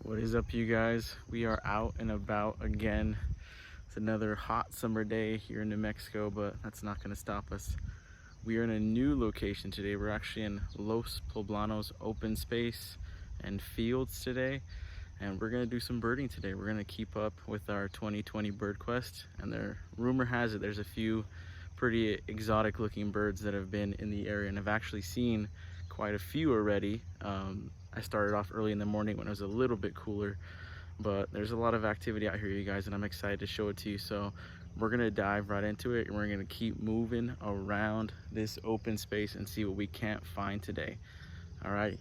What is up, you guys? We are out and about again. It's another hot summer day here in New Mexico, but that's not going to stop us. We are in a new location today. We're actually in Los Poblanos open space and fields today, and we're going to do some birding today. We're going to keep up with our 2020 bird quest, and rumor has it there's a few pretty exotic looking birds that have been in the area, and I've actually seen quite a few already. I started off early in the morning when it was a little bit cooler, but there's a lot of activity out here, you guys, and I'm excited to show it to you. So we're gonna dive right into it, and we're gonna keep moving around this open space and see what we can't find today. All right.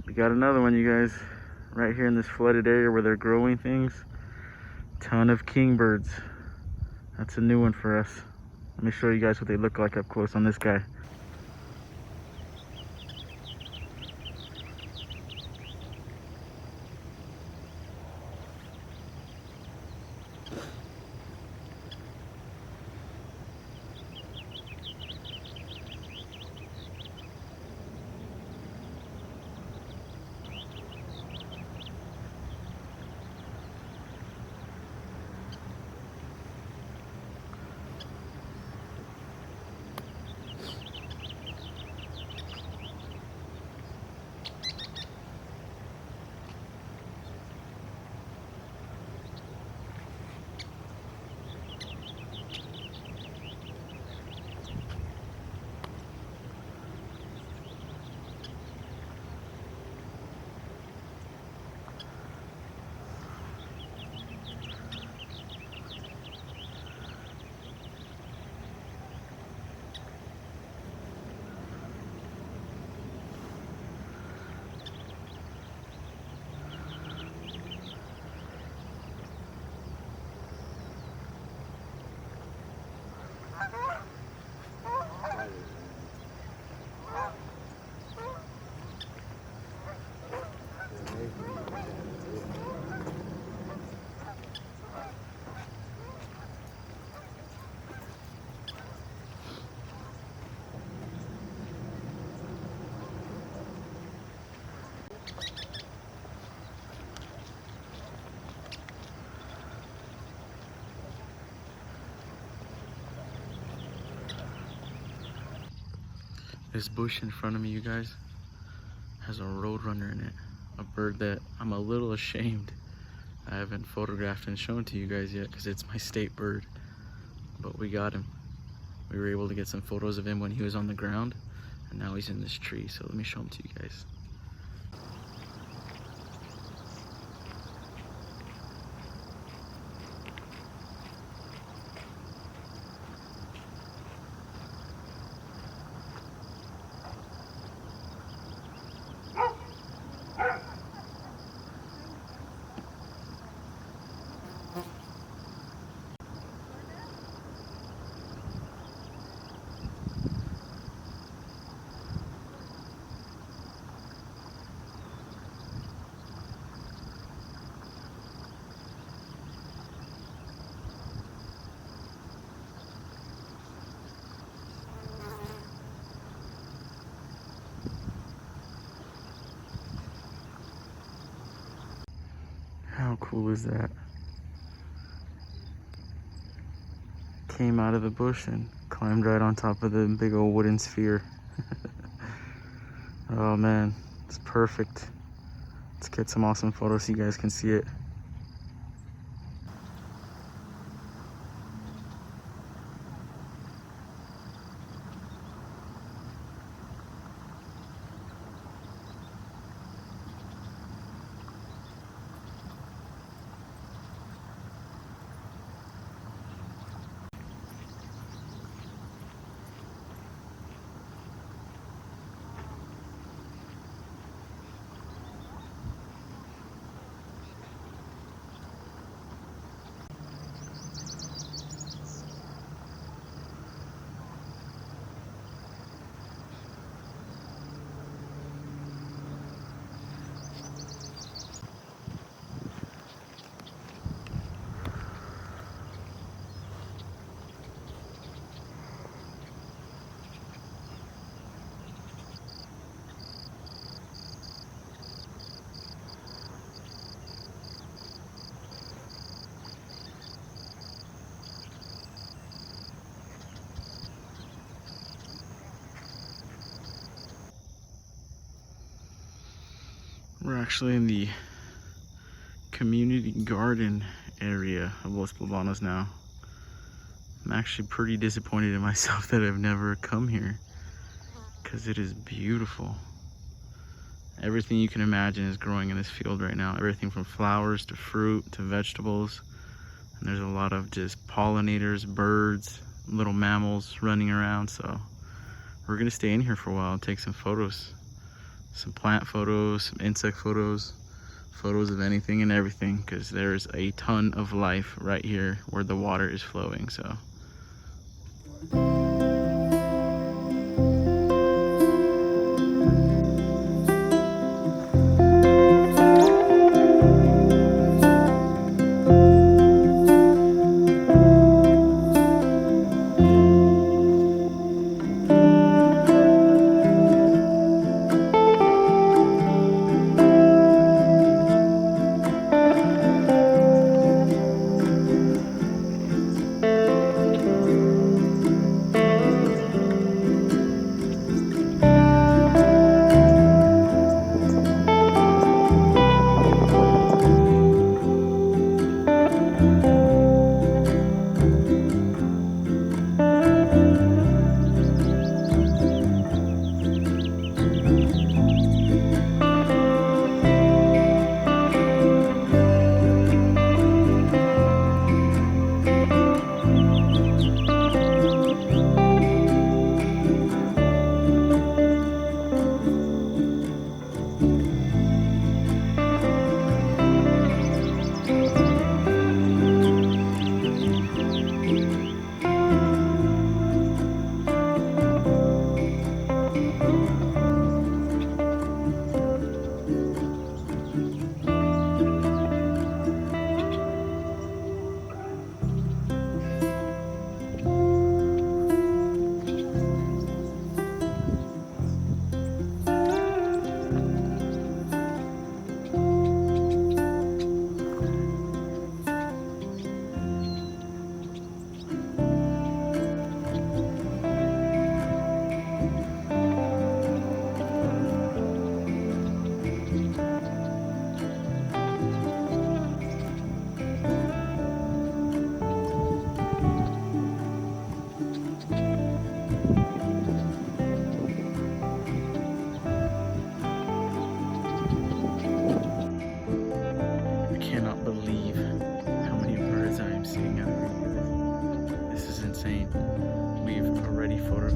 We got another one, you guys, right here in this flooded area where they're growing things. Ton of kingbirds. That's a new one for us. Let me show you guys what they look like up close on this guy. This bush in front of me, you guys, has a roadrunner in it. A bird that I'm a little ashamed I haven't photographed and shown to you guys yet because it's my state bird. But we got him. We were able to get some photos of him when he was on the ground, and now he's in this tree. So let me show him to you guys. How cool is that? Came out of the bush and climbed right on top of the big old wooden sphere. Oh man, it's perfect. Let's get some awesome photos so you guys can see it. We're actually in the community garden area of Los Platanos now. I'm actually pretty disappointed in myself that I've never come here because it is beautiful. Everything you can imagine is growing in this field right now. Everything from flowers to fruit to vegetables. And there's a lot of just pollinators, birds, little mammals running around. So we're gonna stay in here for a while and take some photos. Some plant photos, some insect photos, photos of anything and everything, because there's a ton of life right here where the water is flowing. So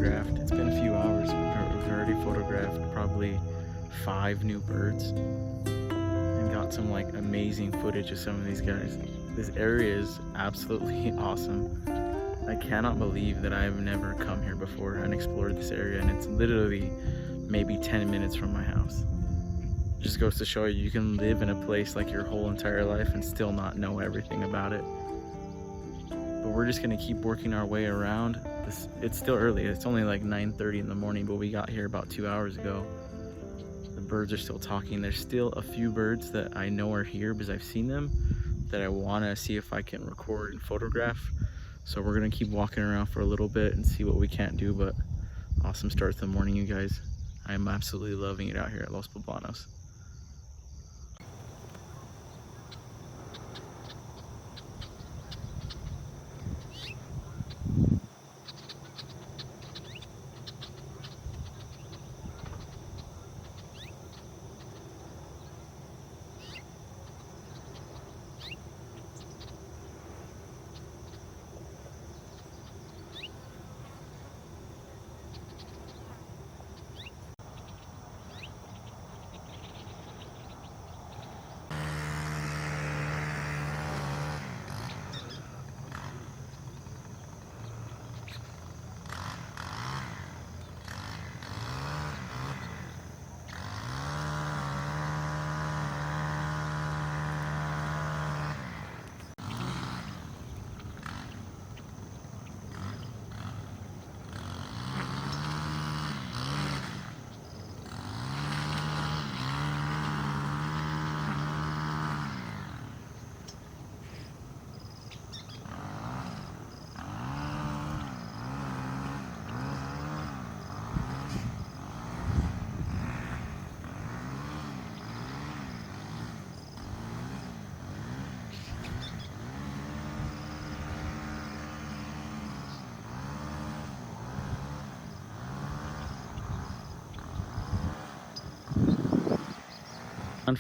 photographed. It's been a few hours, but we've already photographed probably 5 new birds and got some like amazing footage of some of these guys. This area is absolutely awesome. I cannot believe that I've never come here before and explored this area, and it's literally maybe 10 minutes from my house. It just goes to show you can live in a place like your whole entire life and still not know everything about it. But we're just gonna keep working our way around. It's still early, it's only like 9:30 in the morning, but we got here about 2 hours ago. The birds are still talking. There's still a few birds that I know are here because I've seen them that I wanna see if I can record and photograph. So we're gonna keep walking around for a little bit and see what we can't do, but awesome start to the morning, you guys. I'm absolutely loving it out here at Los Poblanos.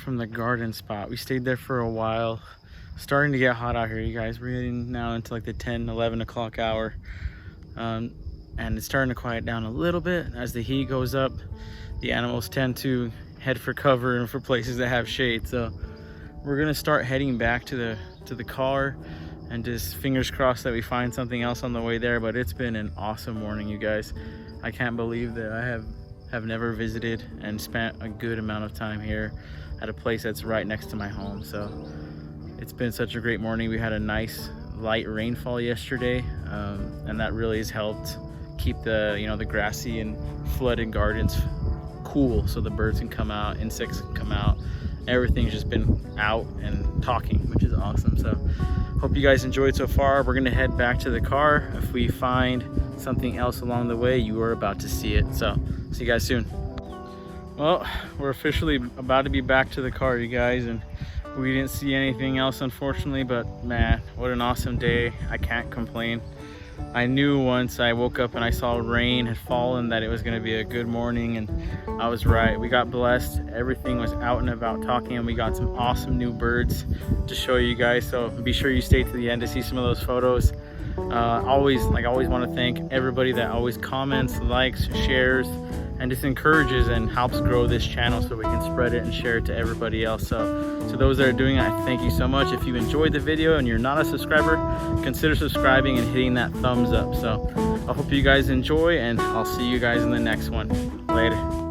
From the garden spot, we stayed there for a while. Starting to get hot out here, you guys. We're getting now into like the 10-11 o'clock hour, and it's starting to quiet down a little bit. As the heat goes up, the animals tend to head for cover and for places that have shade. So we're gonna start heading back to the car, and just fingers crossed that we find something else on the way there. But it's been an awesome morning, you guys. I can't believe that I have never visited and spent a good amount of time here at a place that's right next to my home. So it's been such a great morning. We had a nice light rainfall yesterday, and that really has helped keep the grassy and flooded gardens cool, so the birds can come out, insects can come out. Everything's just been out and talking, which is awesome. So hope you guys enjoyed so far. We're gonna head back to the car. If we find something else along the way, you are about to see it. So see you guys soon. Well, we're officially about to be back to the car, you guys, and we didn't see anything else, unfortunately, but man, what an awesome day. I can't complain. I knew once I woke up and I saw rain had fallen that it was going to be a good morning, and I was right. We got blessed. Everything was out and about talking, and we got some awesome new birds to show you guys. So be sure you stay to the end to see some of those photos. I always want to thank everybody that always comments, likes, shares, and just encourages and helps grow this channel so we can spread it and share it to everybody else. So to those that are doing it, I thank you so much. If you enjoyed the video and you're not a subscriber, consider subscribing and hitting that thumbs up. So I hope you guys enjoy, and I'll see you guys in the next one. Later.